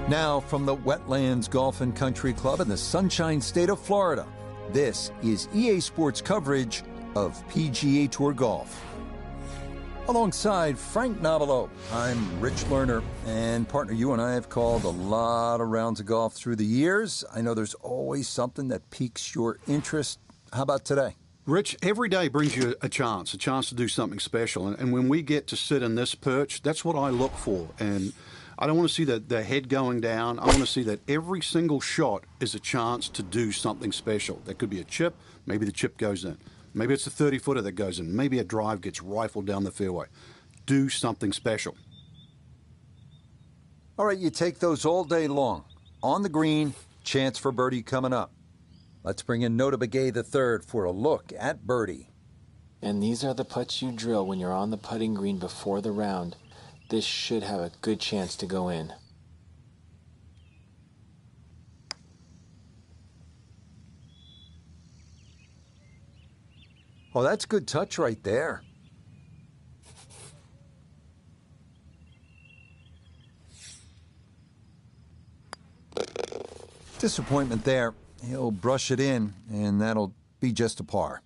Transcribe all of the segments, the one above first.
Now, from the Wetlands Golf and Country Club in the Sunshine State of Florida, this is EA Sports coverage of PGA Tour Golf. Alongside Frank Nobilo, I'm Rich Lerner, and partner, you and I have called a lot of rounds of golf through the years. I know there's always something that piques your interest. How about today? Rich, every day brings you a chance to do something special. And when we get to sit in this perch, that's what I look for. And I don't want to see the head going down. I want to see that every single shot is a chance to do something special. That could be a chip. Maybe the chip goes in. Maybe it's a 30-footer that goes in. Maybe a drive gets rifled down the fairway. Do something special. All right, you take those all day long. On the green, chance for birdie coming up. Let's bring in Notah Begay III for a look at birdie. And these are the putts you drill when you're on the putting green before the round. This should have a good chance to go in. Oh, that's good touch right there. Disappointment there. He'll brush it in, and that'll be just a par.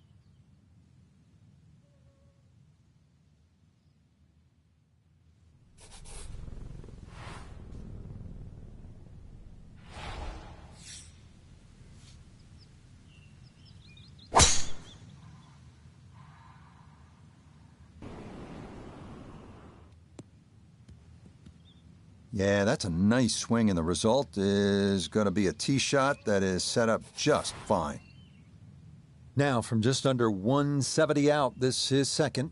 Yeah, that's a nice swing, and the result is going to be a tee shot that is set up just fine. Now, from just under 170 out, this is second.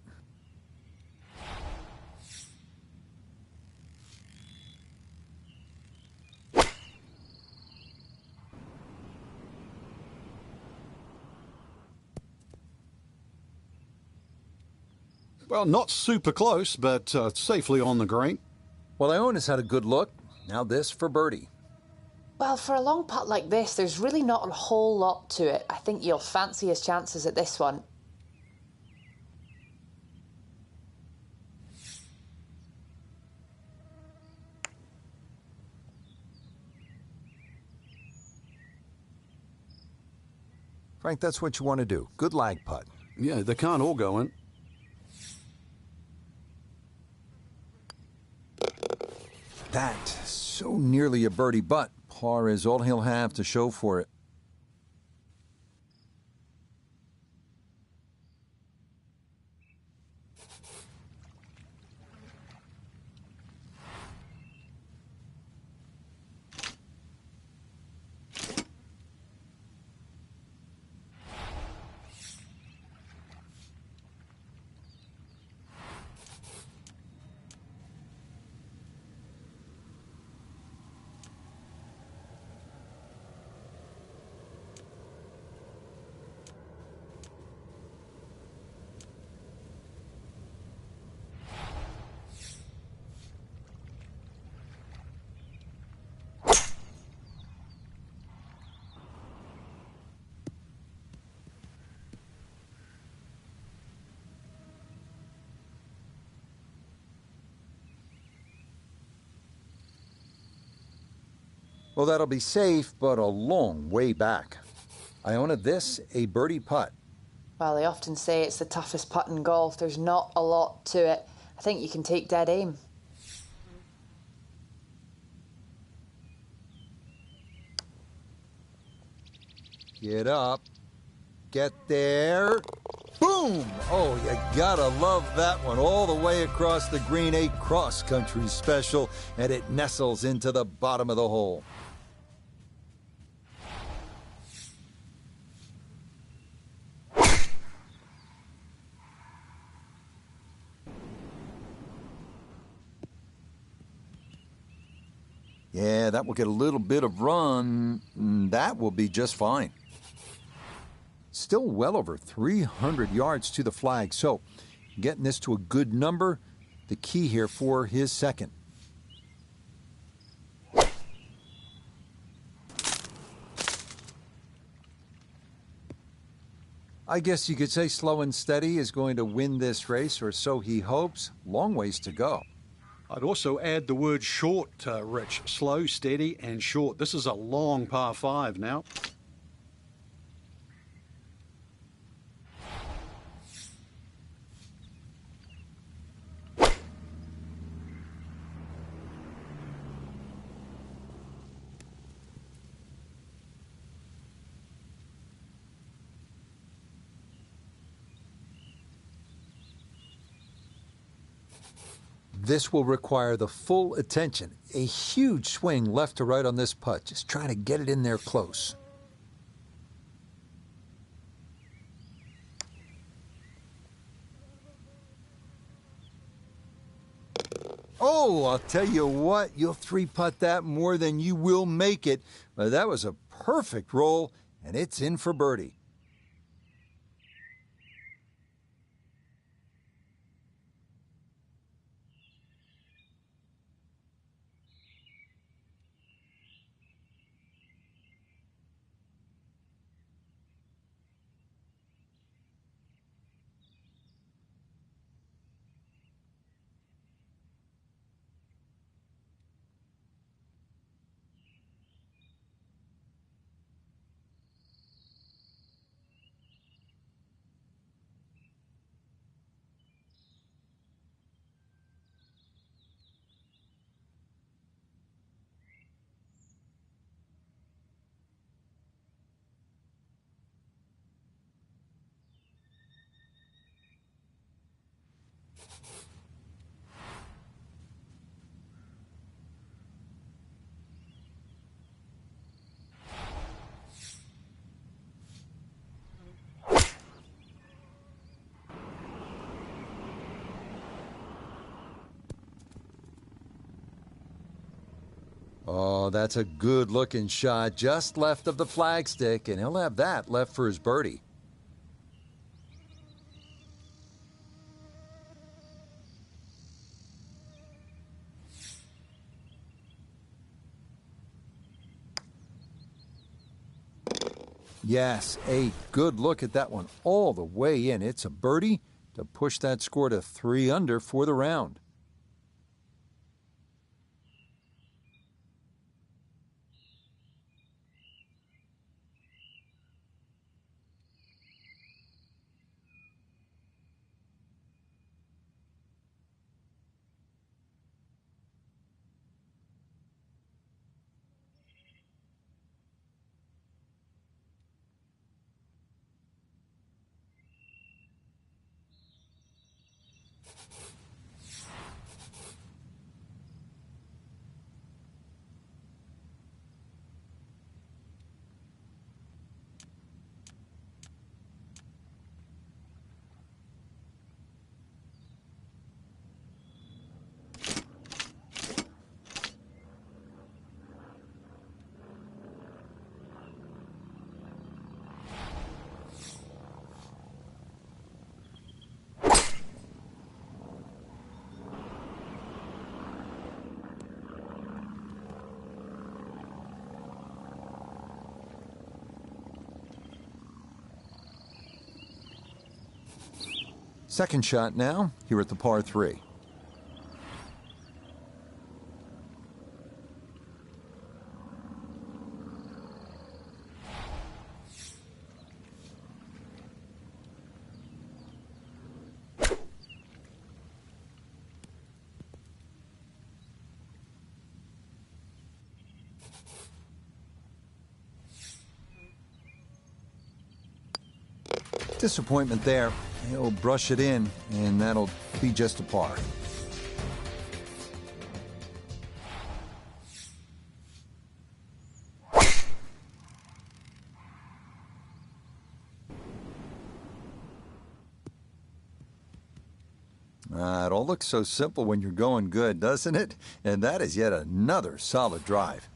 Well, not super close, but safely on the green. Well, Iona's had a good look. Now this for birdie. Well, for a long putt like this, there's really not a whole lot to it. I think you'll fancy his chances at this one. Frank, that's what you want to do. Good lag putt. Yeah, they can't all go in. That, so nearly a birdie, but par is all he'll have to show for it. Well, that'll be safe, but a long way back. Iona, this a birdie putt. Well, they often say it's the toughest putt in golf. There's not a lot to it. I think you can take dead aim. Get up. Get there. Boom! Oh, you gotta love that one. All the way across the green, a cross-country special, and it nestles into the bottom of the hole. Yeah, that will get a little bit of run. That will be just fine. Still well over 300 yards to the flag, so getting this to a good number, the key here for his second. I guess you could say slow and steady is going to win this race, or so he hopes. Long ways to go. I'd also add the word short, Rich. Slow, steady, and short. This is a long par 5 now. This will require the full attention. A huge swing left to right on this putt, just trying to get it in there close. Oh, I'll tell you what, you'll three-putt that more than you will make it. But that was a perfect roll, and it's in for birdie. Oh, that's a good-looking shot, just left of the flagstick, and he'll have that left for his birdie. Yes, a good look at that one all the way in. It's a birdie to push that score to 3 under for the round. Second shot now, here at the par 3. Disappointment there. He'll brush it in, and that'll be just a par. It all looks so simple when you're going good, doesn't it? And that is yet another solid drive.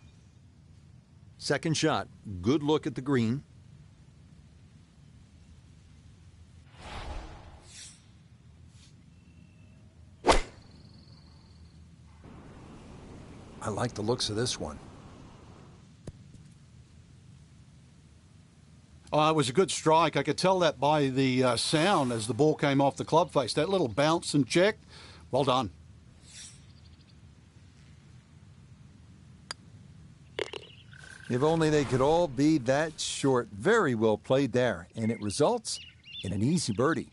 Second shot, good look at the green. I like the looks of this one. Oh, it was a good strike. I could tell that by the sound as the ball came off the club face. That little bounce and check, well done. If only they could all be that short. Very well played there, and it results in an easy birdie.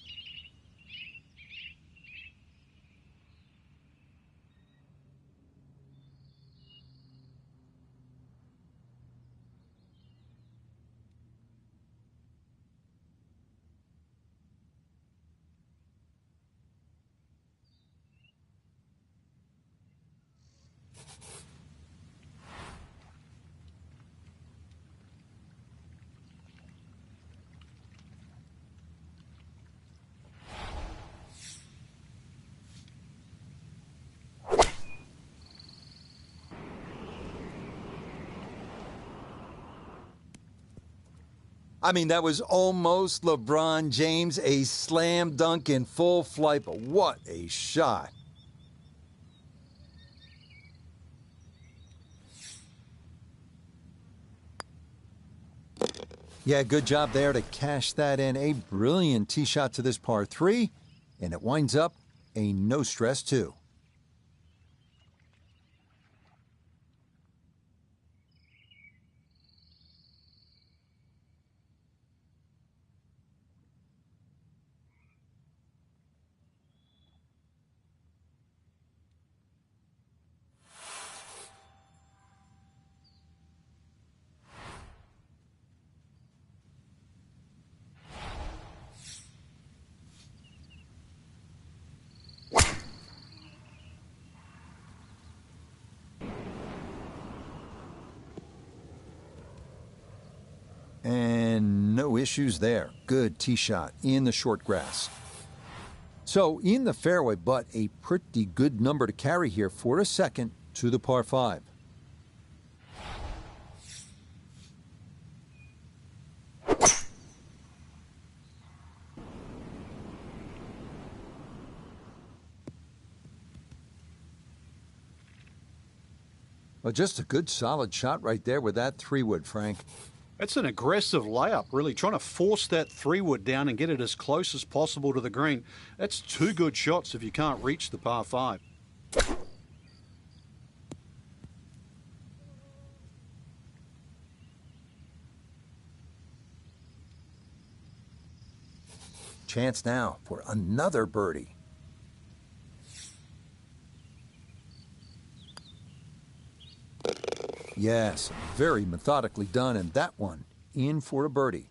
I mean, that was almost LeBron James, a slam dunk in full flight, but what a shot. Yeah, good job there to cash that in. A brilliant tee shot to this par 3, and it winds up a no stress 2. And no issues there. Good tee shot in the short grass. So in the fairway, but a pretty good number to carry here for a second to the par 5. Well, just a good solid shot right there with that 3-wood, Frank. It's an aggressive layup, really, trying to force that 3-wood down and get it as close as possible to the green. That's 2 good shots if you can't reach the par 5. Chance now for another birdie. Yes, very methodically done, and that one in for a birdie.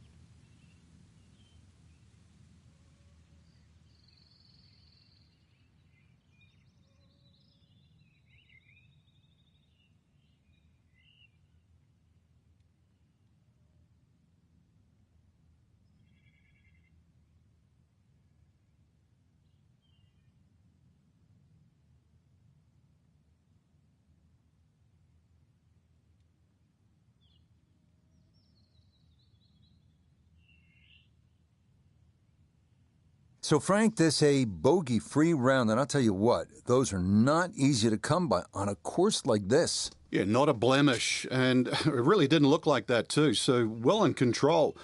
So, Frank, this a bogey-free round, and I'll tell you what, those are not easy to come by on a course like this. Yeah, not a blemish, and it really didn't look like that too, so well in control.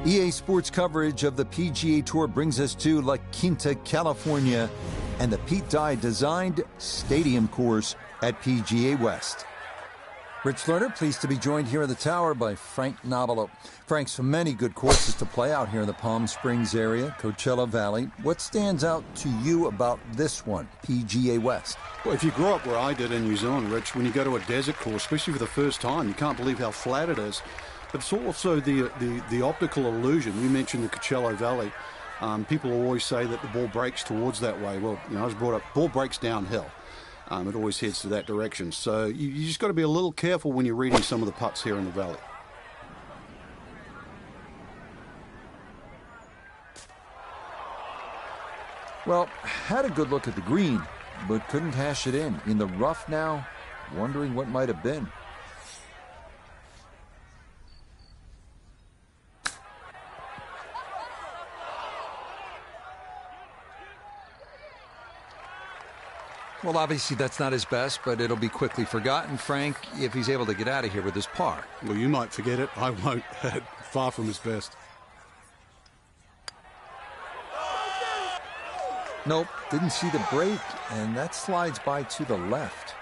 EA Sports coverage of the PGA Tour brings us to La Quinta, California, and the Pete Dye designed stadium course at PGA West. Rich Lerner, pleased to be joined here in the tower by Frank Nobilo. Frank, so many good courses to play out here in the Palm Springs area, Coachella Valley. What stands out to you about this one, PGA West? Well, if you grew up where I did in New Zealand, Rich, when you go to a desert course, especially for the first time, you can't believe how flat it is. But it's also the optical illusion. You mentioned the Coachella Valley. People always say that the ball breaks towards that way. Well, I was brought up, ball breaks downhill. It always heads to that direction. So you just got to be a little careful when you're reading some of the putts here in the valley. Well, had a good look at the green, but couldn't cash it in. In the rough now, wondering what might have been. Well, obviously that's not his best, but it'll be quickly forgotten, Frank, if he's able to get out of here with his par. Well, you might forget it. I won't. Far from his best. Nope, didn't see the break, and that slides by to the left.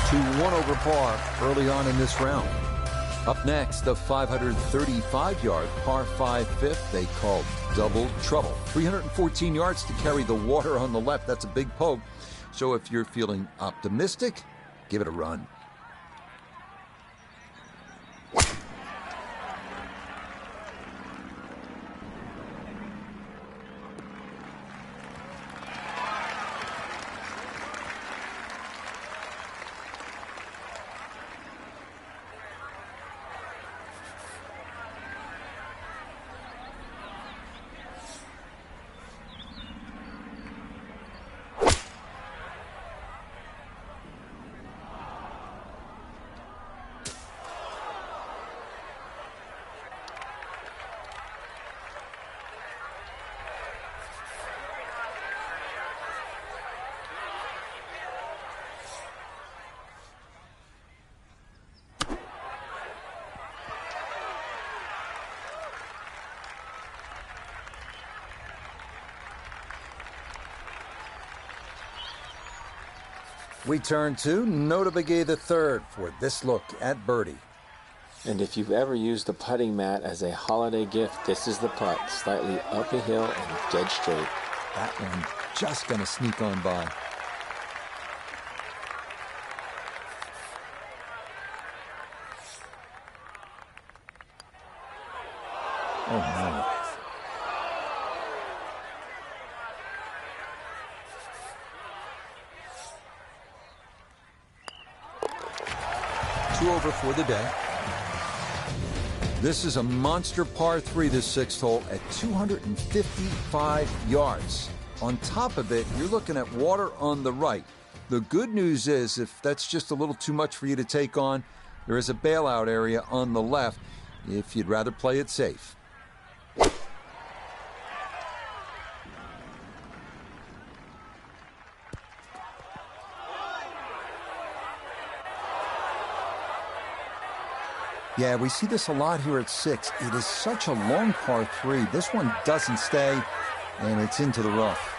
To 1 over par early on in this round. Up next, the 535-yard par 5 fifth they call Double Trouble. 314 yards to carry the water on the left. That's a big poke. So if you're feeling optimistic, give it a run. We turn to Notah Begay III for this look at birdie. And if you've ever used a putting mat as a holiday gift, this is the putt. Slightly up a hill and dead straight. That one just going to sneak on by. Oh, no. Two over for the day. This is a monster par 3, this sixth hole, at 255 yards. On top of it, you're looking at water on the right. The good news is, if that's just a little too much for you to take on, there is a bailout area on the left if you'd rather play it safe. Yeah, we see this a lot here at 6. It is such a long par 3. This one doesn't stay, and it's into the rough.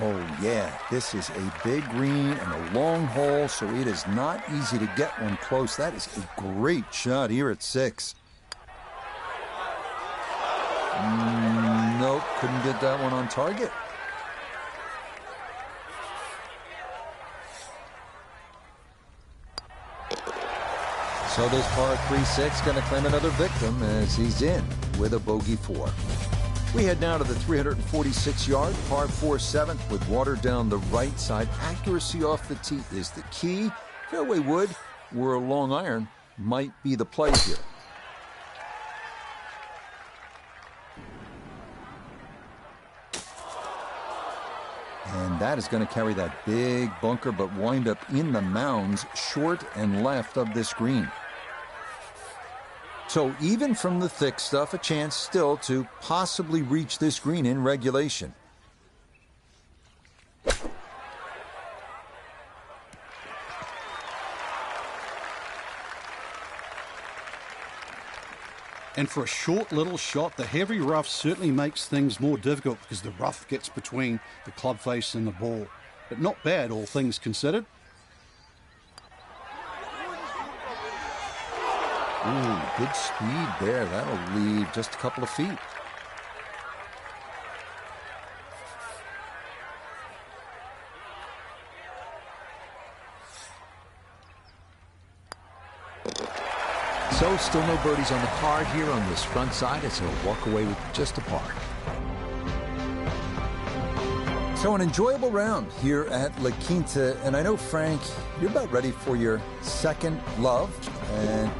Oh, yeah, this is a big green and a long hole, so it is not easy to get one close. That is a great shot here at 6. Nope, couldn't get that one on target. So this par 3-6 going to claim another victim as he's in with a bogey 4. We head now to the 346-yard par 4 7th with water down the right side. Accuracy off the tee is the key. Fairway wood or a long iron might be the play here. And that is going to carry that big bunker, but wind up in the mounds, short and left of this green. So even from the thick stuff, a chance still to possibly reach this green in regulation. And for a short little shot, the heavy rough certainly makes things more difficult because the rough gets between the club face and the ball. But not bad, all things considered. Ooh, good speed there. That'll leave just a couple of feet. So still no birdies on the card here on this front side as he'll walk away with just a par. So an enjoyable round here at La Quinta, and I know, Frank, you're about ready for your second love, and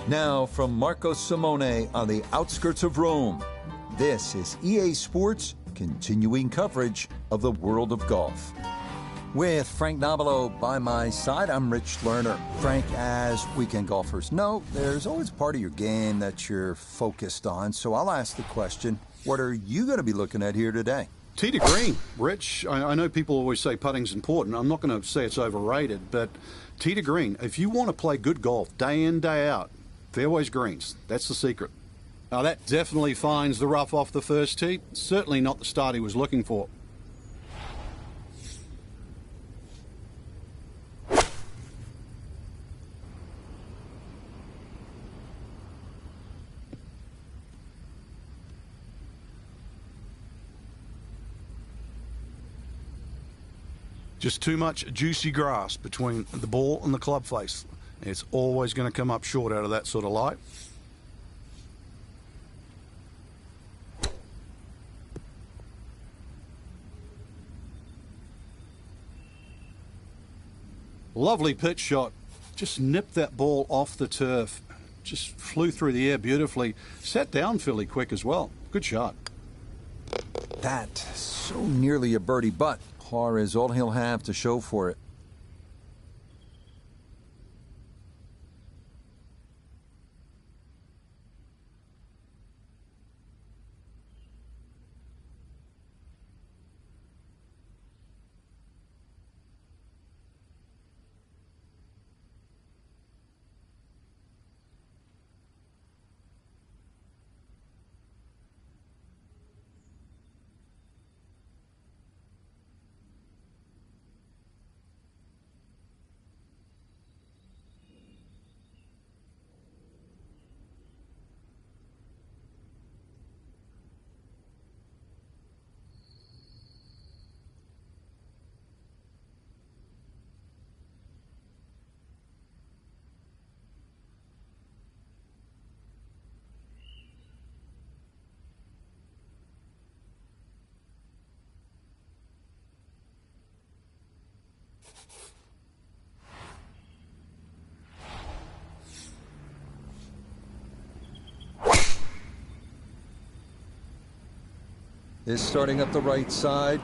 now from Marco Simone on the outskirts of Rome, this is EA Sports continuing coverage of the world of golf. With Frank Nobilo by my side, I'm Rich Lerner. Frank, as weekend golfers know, there's always part of your game that you're focused on, so I'll ask the question, what are you going to be looking at here today? Tee to green, Rich. I know people always say putting's important. I'm not going to say it's overrated, but tee to green, if you want to play good golf day in, day out, fairways greens, that's the secret. Now that definitely finds the rough off the first tee. Certainly not the start he was looking for. Just too much juicy grass between the ball and the club face. It's always going to come up short out of that sort of light. Lovely pitch shot. Just nipped that ball off the turf. Just flew through the air beautifully. Sat down fairly quick as well. Good shot. That, so nearly a birdie, but par is all he'll have to show for it. Is starting up the right side.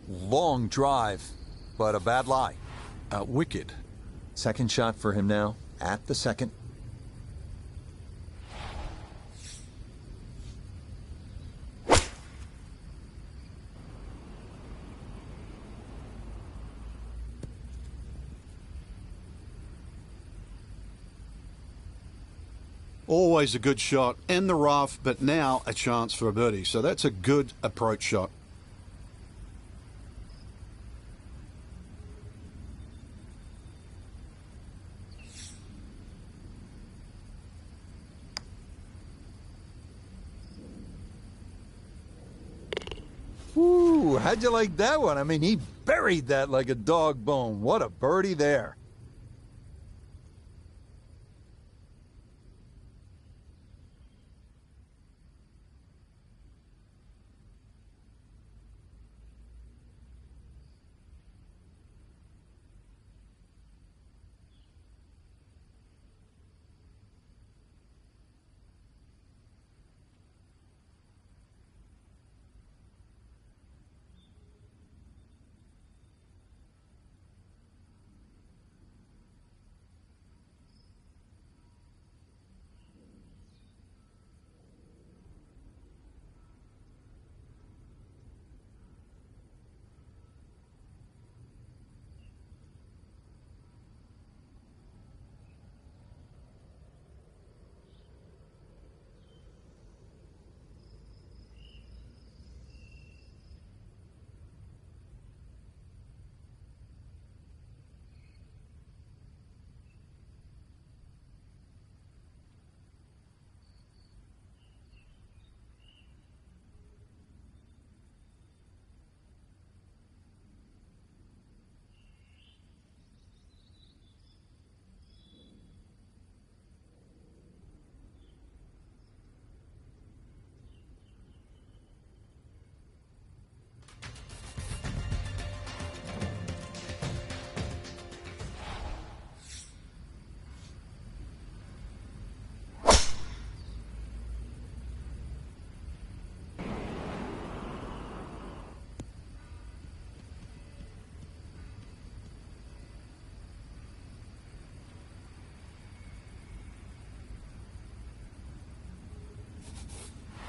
Long drive, but a bad lie. Wicked. Second shot for him now, at the second. Always a good shot in the rough, but now a chance for a birdie. So that's a good approach shot. Ooh, how'd you like that one? I mean, he buried that like a dog bone. What a birdie there.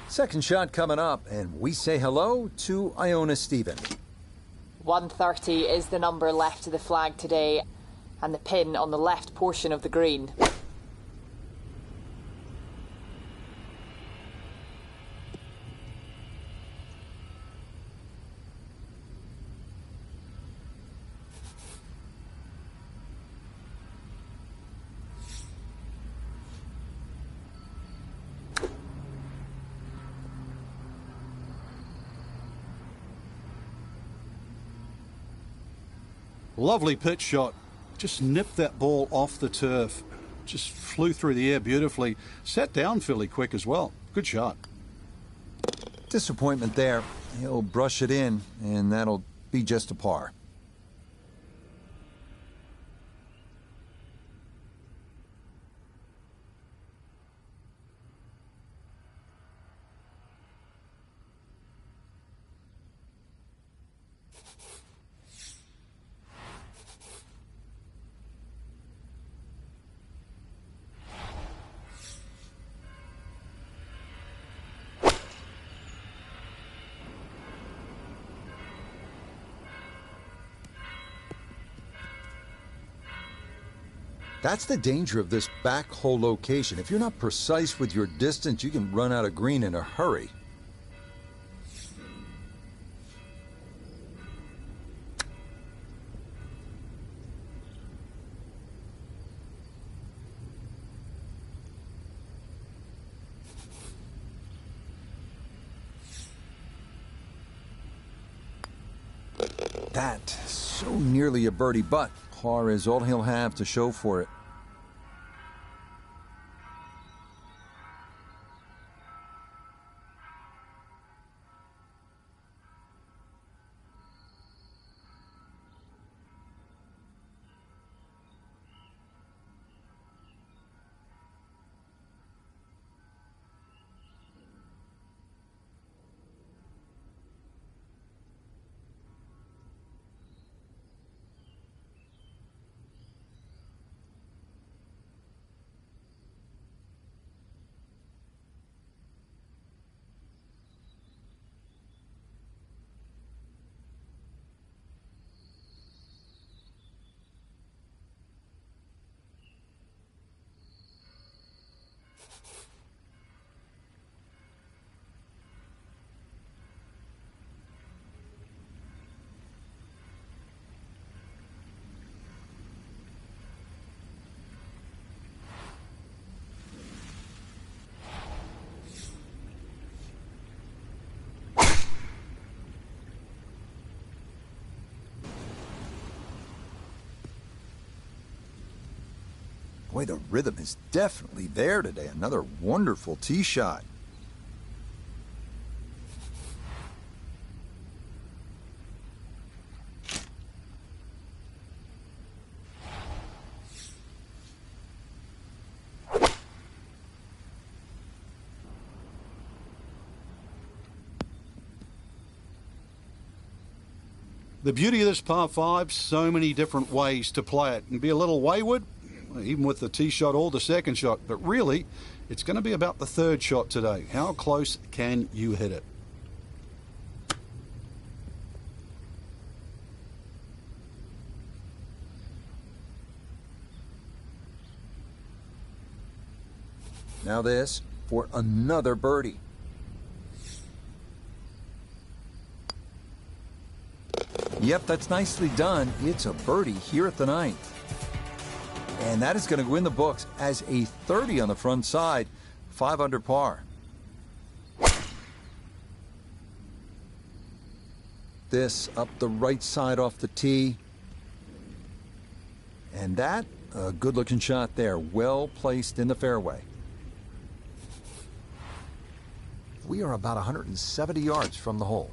Second shot coming up, and we say hello to Iona Stephen. 130 is the number left to the flag today, and the pin on the left portion of the green. Lovely pitch shot. Just nipped that ball off the turf. Just flew through the air beautifully. Sat down fairly quick as well. Good shot. Disappointment there. He'll brush it in, and that'll be just a par. That's the danger of this back hole location. If you're not precise with your distance, you can run out of green in a hurry. That, so nearly a birdie, but par is all he'll have to show for it. Boy, the rhythm is definitely there today. Another wonderful tee shot. The beauty of this par 5, so many different ways to play it and be a little wayward, even with the tee shot or the second shot. But really, it's going to be about the third shot today. How close can you hit it? Now this for another birdie. Yep, that's nicely done. It's a birdie here at the 9th. And that is going to go in the books as a 30 on the front side, 5 under par. This up the right side off the tee. And that, a good-looking shot there, well placed in the fairway. We are about 170 yards from the hole.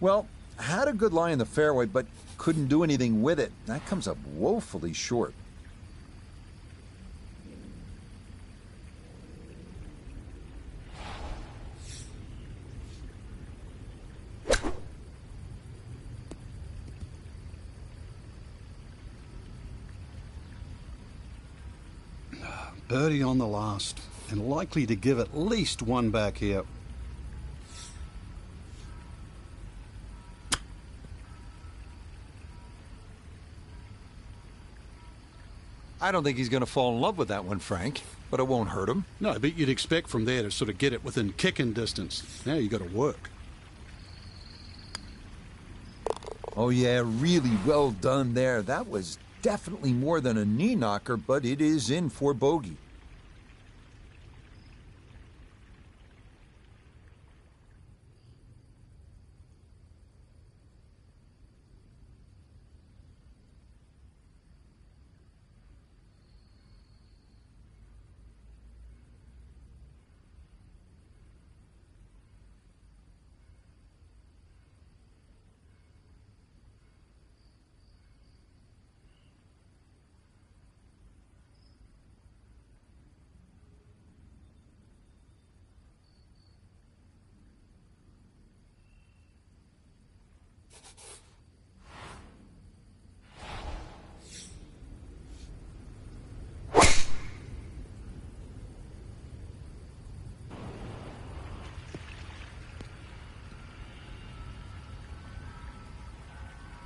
Well, had a good lie in the fairway, but couldn't do anything with it. That comes up woefully short. Birdie on the last, and likely to give at least one back here. I don't think he's going to fall in love with that one, Frank, but it won't hurt him. No, but you'd expect from there to sort of get it within kicking distance. Now you got to work. Oh, yeah, really well done there. That was definitely more than a knee knocker, but it is in for bogey.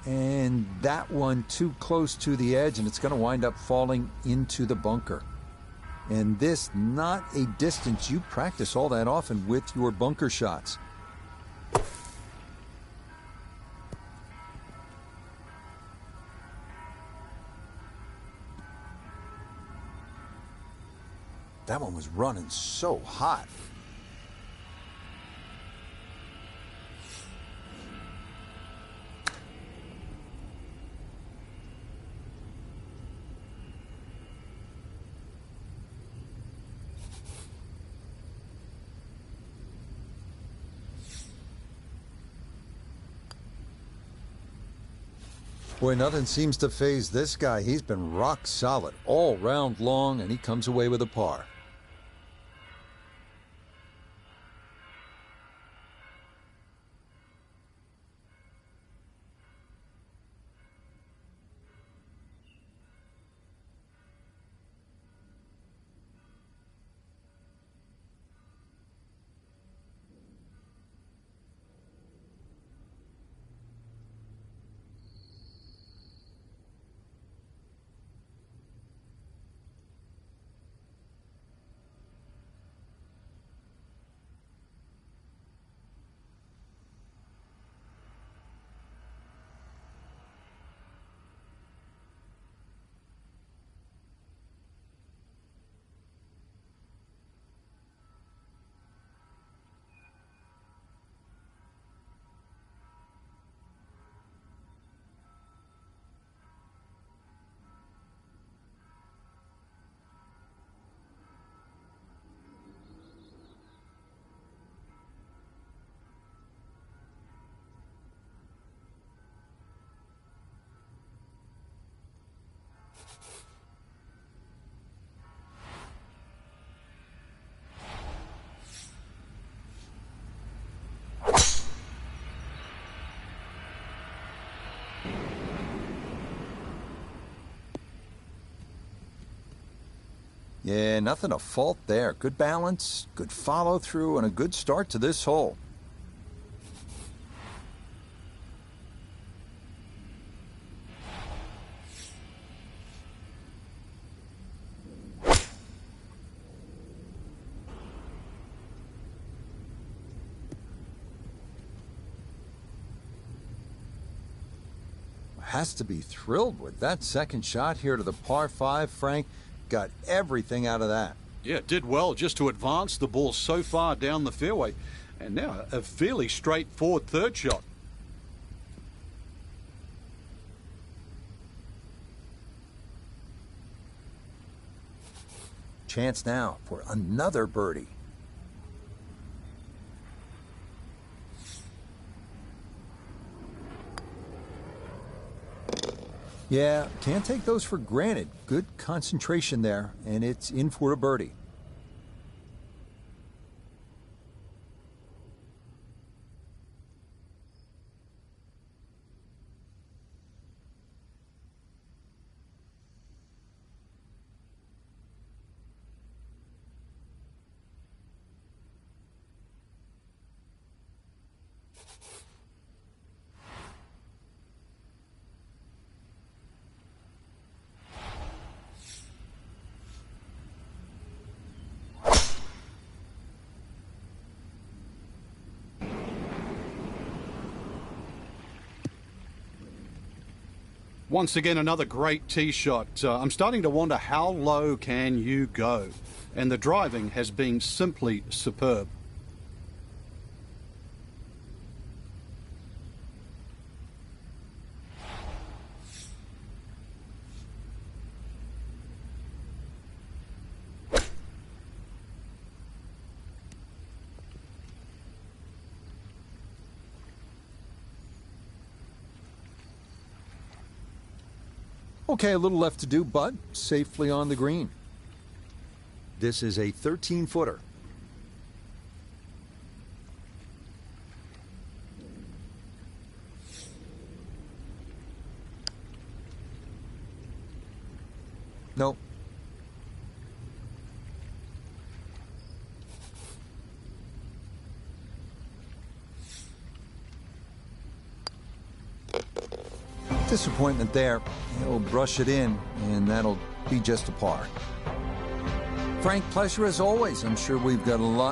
And that one too close to the edge, and it's going to wind up falling into the bunker. And this, not a distance you practice all that often with your bunker shots. That one was running so hot. Boy, nothing seems to faze this guy. He's been rock solid all round long, and he comes away with a par. Yeah, nothing to fault there. Good balance, good follow-through, and a good start to this hole. Has to be thrilled with that second shot here to the par 5, Frank. Got everything out of that. Yeah, did well just to advance the ball so far down the fairway. And now a fairly straightforward third shot. Chance now for another birdie. Yeah, can't take those for granted. Good concentration there, and it's in for a birdie. Once again, another great tee shot. I'm starting to wonder, how low can you go? And the driving has been simply superb. Okay, a little left to do, but safely on the green. This is a 13-footer. Nope. Disappointment there. He'll brush it in, and that'll be just a par. Frank, pleasure as always. I'm sure we've got a lot